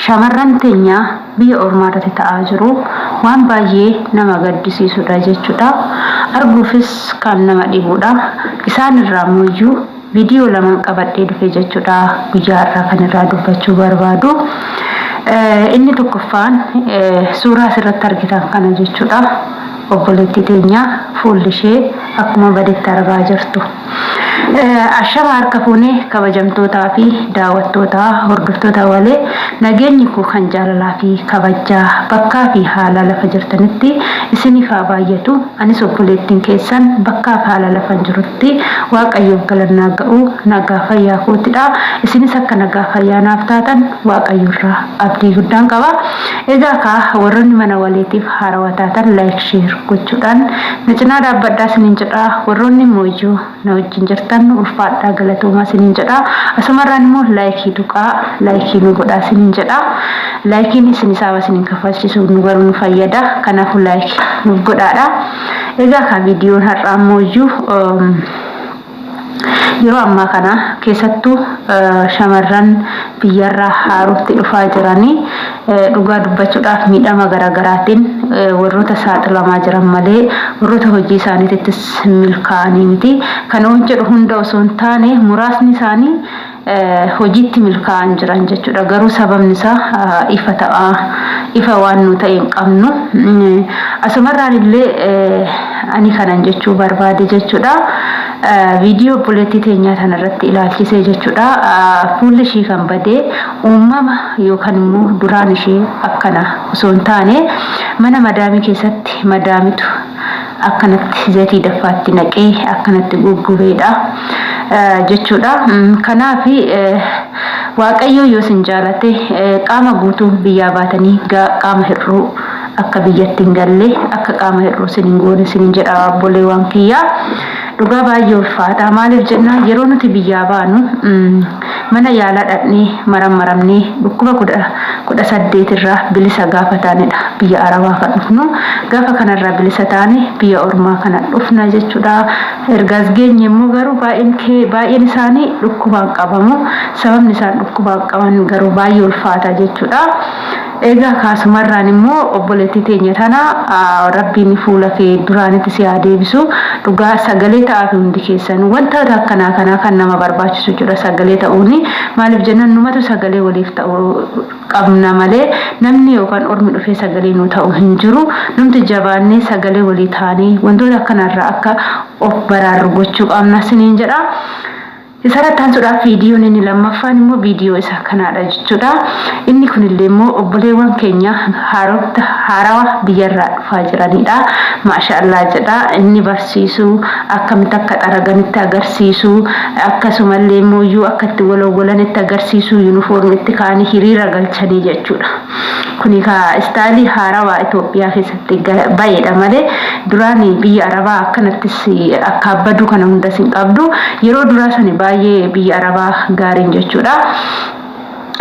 shamarran teenya biyya ormaadatti ta'aa jiru waan baay'ee nama gaddisiisudha jechuudha. Arguufis kan nama dhibudha. Isaan irraa mooyyuu viidiyoo lama qabadhee dhufe jechuudha. Guyyaa irraa kan irraa dubbachuu barbaadu. Inni tokkoffaan suuraa asirratti argitan kana jechuudha. Obboleettii teenya fuulli ishee akkuma badetti argaa jirtu. Ashama harka fuunee kabajamtootaa fi daawwattootaa hordoftoota walee nageenyi koo kan jaalalaa fi kabajaa bakkaa fi haala lafa jirtanitti isiniif haa baay'atu. Anis obboleettiin keessan bakkaa fi haala lafa jirutti waaqayyoof galannaa ga'u nagaa fayyaa kootidha. Isinis akka nagaa fayyaa naaf taatan waaqayyoorraa abdii guddaan qaba. Egaa ka warroonni mana waleetiif haarawaa taatan like share gochuudhaan na cinaa dhaabbadhaa isiniin jedha. Warroonni mooyyuu na wajjin jirtan ulfaadhaa galatoomaa isiniin jedha. Asumarraan immoo laayikii tuqaa laayikii nu godhaa isiniin jedha. Laayikiin isin isaaba isiniin kaffalchisu nu garuu nu fayyada. Kanaafuu laayikii nu godhaadha. Egaa ka viidiyoon har'aa mooyyuu yeroo ammaa kana keessattuu shamarran biyyarraa haarootti dhufaa jiranii dhugaa dubbachuudhaaf miidhama garaagaraatiin warroota saaxilamaa jiran malee warroota hojii isaaniittis milkaa'anii miti. Kana jedhu hunda osoo hin taane muraasni isaanii hojiitti milkaa'an jiran jechuudha. Garuu sababni isaa ifa waan nu ta'e hin qabnu. Asumarraan illee ani kanan jechuu barbaade jechuudha. Viidiyoo obboleettii teenyaa kanarratti ilaalchisee jechuudha. Fuulli ishee kan badee uumama yookaan immoo duraan ishee akkana osoo hin taane mana madaamii keessatti madaamitu akkanatti zayitii daffaatti naqee akkanatti guggubeedha jechuudha. Kanaaf waaqayyo yoo isin jaalate qaama guutuu biyyaa baatanii qaama hir'uu akka biyyatti hin galle akka qaama hir'uu isin goone isin jedha obboleewwan kiyyaa. Dhugaa baay'ee ulfaata. Maaliif jennaan yeroo nuti biyyaa baanu mana yaalaa dhaqnee marammaramnee dhukkuba 18 irraa bilisa gaafa taanedha. Biyya Arabaa kan dhufnu gaafa kanarraa bilisa taane biyya ormaa kana dhufna jechuudha. Ergaas geenye immoo garuu baay'een isaanii dhukkubaan qabamu. Sababni isaan dhukkubaan qaban garuu baay'ee ulfaata jechuudha. Egaa kaasumarraan immoo obboleettii teenya tana rabbiin fuula kee duraanitti si haa deebisu. Dhugaa sagalee ta'aaf hundi keessan wanta akkanaa kana kan nama barbaachisu jira sagalee ta'uuni. Maaliif jennaan numatu sagalee waliif ta'uu qabna malee namni yookaan ormi dhufee sagalee nu ta'u hin jiru. Numti jabaannee sagalee walii taanee wantoota akkanarraa akka of baraarru gochuu qabna isiniin jedha. Isarrattaan suudhaaf viidiyoon inni lammaffaan immoo viidiyoo isa kanaadha jechuudha. Inni kunillee immoo obboleewwan keenya haarawaa biyyarraa dhufaa jiranidha. Maashaallah jedha. Inni barsiisu akkamitti akka xaraganitti agarsiisu akkasumallee immoo akkatti walowwalanitti agarsiisu yuunifoormii itti kaanii hiriira galchanii jechuudha. Kuni istaayilii haarawaa Itoophiyaa keessatti baay'eedha malee duraan biyya Arabaa akkanattis akka abbaduu kana hundas hin qabdu. Yeroo duraa sani baay'ee biyya Arabaa gaariin jechuudha.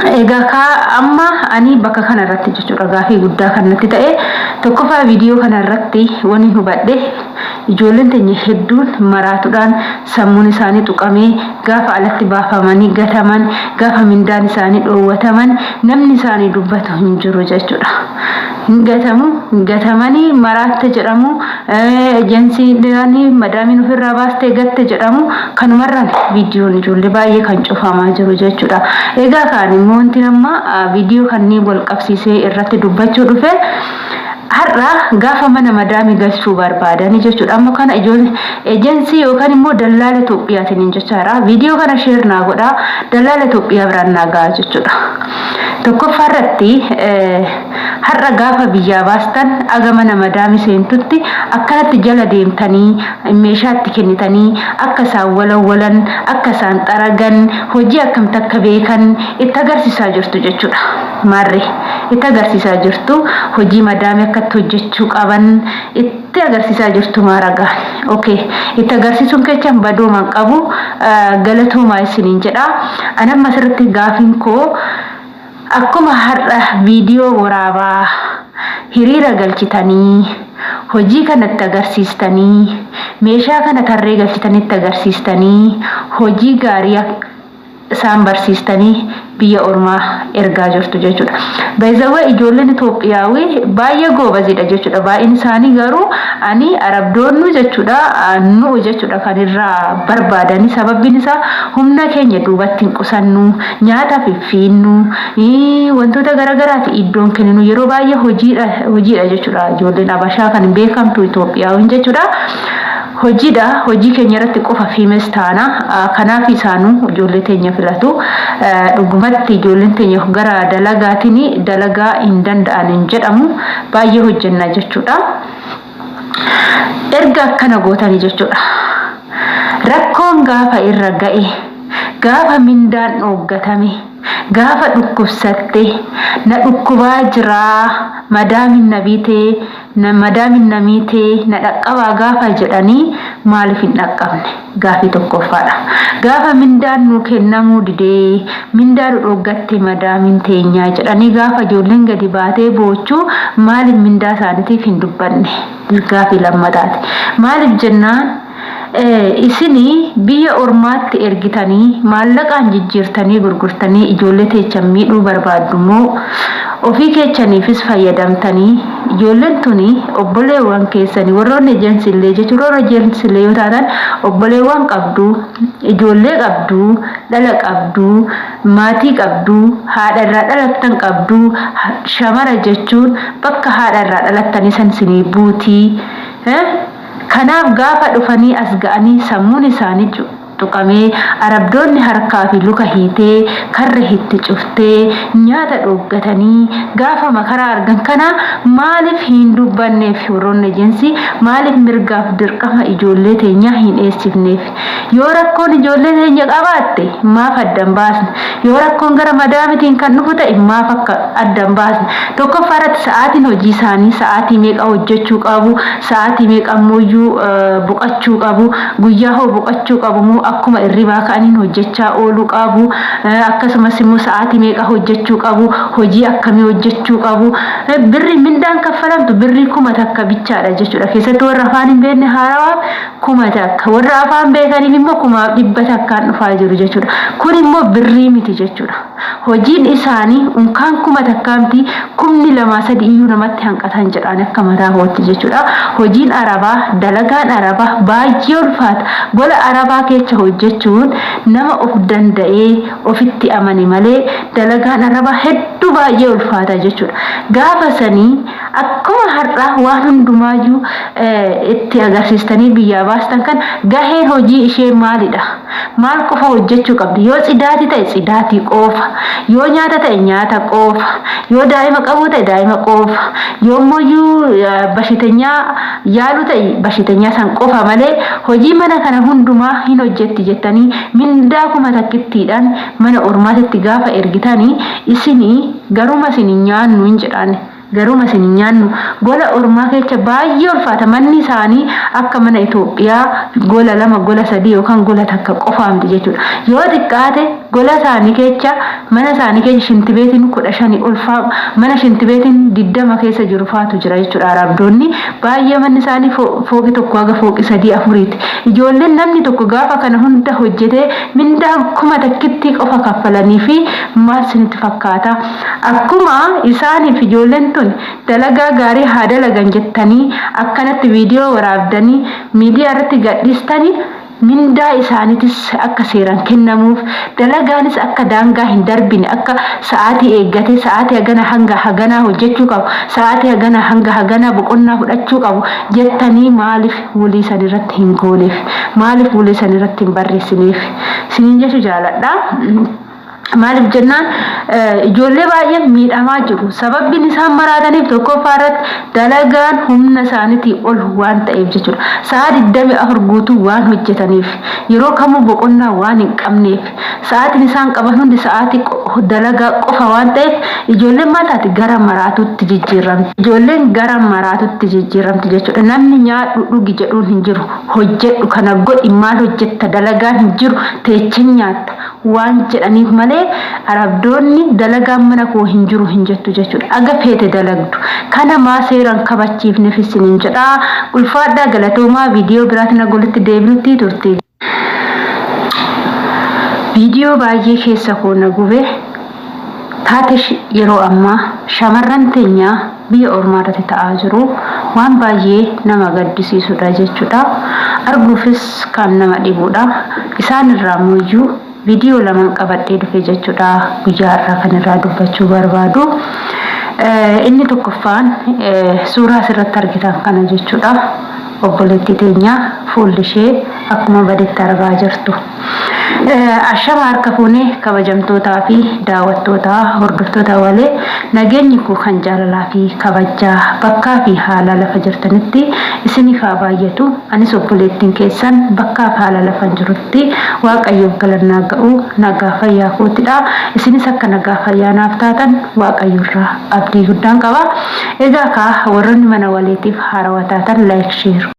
Egaa amma ani bakka kanarratti jechuudha gaafii guddaa kanatti ta'e tokkoffaa viidiyoo kanarratti wani hubadhe ijoolleen teenya hedduun maraatuudhaan sammuun isaanii tuqamee gaafa alatti baafamanii gataman gaafa mindaan isaanii dhoowwataman namni isaanii dubbatu hin jiru jechuudha. Gatamanii maraatte jedhamu ejensiidhaanii madaamiin ofirraa baastee gatte jedhamu kanumarraan viidiyoon ijoollee baay'ee kan cufamaa jiru jechuudha. Egaa kaan immoo wanti nama viidiyoo kanneen wal qabsiisee irratti dubbachuu dhufe har'a gaafa mana madaamii galchuu barbaadani jechuudha. Amma kana ijoollee ejensii yookaan immoo dallaala Itoophiyaatiin jechaadha. Viidiyoo kana sheer naa godhaa dallaala Itoophiyaa biraan naa gahaa jechuudha. Tokkoffaa irratti har'a gaafa biyyaa baastan aga mana madaamii seentutti akkanatti jala deemtanii meeshaatti kennitanii akka isaan walawwalan akka isaan xaragan hojii akkamitti akka beekan itti agarsiisaa jirtu jechuudha. Maarree itti agarsiisaa jirtu hojii madaamii akkatti hojjechuu qaban itti agarsiisaa jirtu maaragaa. Okay, itti agarsiisuun kechaan badooman qabu galatoomaa isiniin jedha. Anamma asirratti gaafiin koo akkuma har'a viidiyoo waraabaa hiriira galchitanii hojii kanatti agarsiistanii meeshaa kana tarree galchitanitti agarsiistanii hojii gaarii isaan barsiistanii biyya ormaa ergaa jirtu jechuudha. Baay'ee ijoolleen Itoophiyaawii baay'ee goobazidha jechuudha. Baay'een isaanii garuu ani arabdoonnu jechuudha nu jechuudha kan irraa barbaadani. Sababbiin isaa humna keenya duubatti hin qusannu, nyaata fiffiinnu, wantoota garagaraati iddoon kenninu yeroo baay'ee hojiidha jechuudha. Ijoolleen Habashaa kan beekamtu Itoophiyaawiin jechuudha. Hojii keenya irratti qofa fiimes taana. Kanaaf isaanuu ijoollee teenya filatu. Dhugumatti ijoolleen teenya gara dalagaatiin dalagaa hin danda'an hin jedhamu. Baay'ee hojjenna jechuudha. Erga akkana gootanii jechuudha. Rakkoon gaafa irra ga'e, gaafa mindaan dhooggatame, gaafa dhukkubsatte, na dhukkubaa jiraa, madaamin na miitee na dhaqqabaa gaafa jedhanii maaliif hin dhaqqabne? Gaafii tokkoffaadha. Gaafa mindaan nu kennamuu didee, mindaan dhooggatte madaamin teenyaa jedhanii gaafa ijoolleen gadi baatee boochuu maaliif mindaa isaaniitiif hin dubbanne? Gaafii lammataati. Maaliif jennaan isini biyya ormaatti ergitanii maallaqaan jijjiirtanii gurgurtanii ijoollee teechan miidhuu barbaaddu moo ofii keechaniifis fayyadamtanii ijoolleen tuni obboleewwan keessanii warroonni ejeensillee jechuudha. Warra ejeensillee yoo taatan obboleewwan qabdu, ijoollee qabdu, dhala qabdu, maatii qabdu, haadha irraa dhalattan qabdu. Shamara jechuun bakka haadha irraa dhalattanii san sinii buutii. Kanaaf gaafa dhufanii as ga'anii sammuun isaanii tuqamee arabdoonni harkaa fi luka hiitee karra hitti cuftee nyaata dhooggatanii gaafa makaraa argan kana maaliif hin dubbanneef? Warroonni ejensii maaliif mirgaaf dirqama ijoollee teenyaa hin eessifneef? Yoo rakkoon ijoollee teenya qabaatte maaf addan baasne? Yoo rakkoon gara madaamitiin kan dhufu ta'e maaf akka addan baasne? Tokkoffaarratti sa'aatiin hojii isaanii sa'aatii meeqa hojjechuu qabu? Sa'aatii meeqa ammoo boqachuu qabu? Guyyaa hoo boqachuu qabu moo akkuma irribaa ka'aniin hojjechaa ooluu qabu? Akkasumas immoo sa'aatii meeqa hojjechuu qabu? Hojii akkamii hojjechuu qabu? Birri mindaan kaffalamtu birri 1000 takka bichaadha jechuudha. Keessattuu warra afaan hin beekne haarawaaf 1000 takka, warra afaan beekaniif immoo 100 takkaan dhufaa jiru jechuudha. Kun immoo birrii miti jechuudha. Hojiin isaanii unkaan 1000 takkaamti 200-3 iyyuu namatti hanqatan jedhaan akka mataa kootti jechuudha. Hojiin arabaa, dalagaan arabaa baay'ee ulfaata. Gola arabaa keessa hojjechuun nama of danda'ee ofitti amane malee dalagaan arabaa hedduu baay'ee ulfaata jechuudha. Gaafa sanii akkuma har'aa waan hundumaayyuu itti agarsiistanii biyyaa baastan kan gaheen hojii ishee maalidha? Maal qofa hojjechuu qabdi? Yoo cidaatii ta'e cidaatii qofa, yoo nyaata ta'e nyaata qofa, yoo daa'ima qabu ta'e daa'ima qofa, yoo immoo bashiteenyaa yaalu ta'e bashiteenyaa san qofa malee hojii mana kana hundumaa hin hojjetti jettanii mindaa 1000 takkittiidhaan mana ormaatitti gaafa ergitanii isinii garuma isin nyaannu hin jedhaan. Garuma isin nyaannu gola ormaa keessa baay'ee ulfaata. Manni isaanii akka mana Itoophiyaa gola 2 gola 3 yookaan gola takka qofaamti jechuudha. Yoo xiqqaate gola isaanii keessa mana isaanii keessa shintibeetiin 15 ulfaa mana shintibeetiin 20 keessa jiru faatu jira jechuudha. Arabdoonni baay'ee manni isaanii fooqi tokko haga fooqi 3-4ti. Ijoolleen namni tokko gaafa kana hunda hojjetee mindaa 1000 takkitti qofa kaffalanii fi maal isinitti fakkaata? Akkuma isaaniif ijoolleen dalagaa gaarii haa dalagan jettanii akkanatti viidiyoo waraabdanii miidiyaa irratti gadhiistanii mindaa isaaniitis akka seeraan kennamuuf dalagaanis akka daangaa hin darbine akka sa'aatii eeggatee sa'aatii hagana hanga haganaa hojjechuu qabu, sa'aatii hagana hanga haganaa boqonnaa fudhachuu qabu jettanii maaliif walii san irratti hin gooneef? Maaliif walii san irratti hin barreessineef? Siniin jechuu jaaladha. Maaliif jennaan ijoollee baay'ee miidhamaa jiru. Sababbiin isaan maraataniif tokkoffaarratti dalagaan humna isaaniitii ol waan ta'eef jechuudha. Sa'a 24 guutuu waan hojjetaniif, yeroo kamuu boqonnaa waan hin qabneef, sa'aatiin isaan qaban hundi sa'aatii dalagaa qofa waan ta'eef ijoolleen maal taati? Gara maraatutti jijjiiramti. Ijoolleen gara maraatutti jijjiiramti jechuudha. Namni nyaadhu dhugi jedhuun hin jiru. Hojjedhu kana godhi maal hojjetta dalagaan hin jiru teechee nyaatta waan jedhaniif malee arabdoonni dalagaan mana koo hin jiru hin jettu jechuudha. Aga feete dalagdu. Kana maa seeraan kabachiifneef isiniin jedha. Ulfaadhaa galatoomaa viidiyoo biraatiin agolitti deebinutti turte. Viidiyoo baay'ee keessa koona gube taate yeroo ammaa shamarran teenya biyya ormaarratti ta'aa jiru waan baay'ee nama gaddisiisudha jechuudha. Arguufis kan nama dhibudha. Isaan irraa mooyyuu viidiyoo lama qabadhee dhufe jechuudha. Guyyaa irraa kan irraa dubbachuu barbaadu. Inni tokkoffaan suuraa asirratti argitan kana jechuudha. Obboleettii teenya fuulli ishee akkuma badeetti argaa jirtu. Ashama harka fuunee kabajamtootaa fi daawwattootaa hordoftoota walee nageenyi koo kan jaalalaa fi kabajaa bakkaa fi haala lafa jirtanitti isiniif haa baay'atu. Anis obboleettiin keessan bakkaa fi haala lafa jirutti Waaqayyoof galannaa ga'u nagaa fayyaa kootidha. Isinis akka nagaa fayyaa naaf taatan Waaqayyoorraa abdii guddaan qaba. Egaa warroonni mana waleetiif haarawaa taatan like share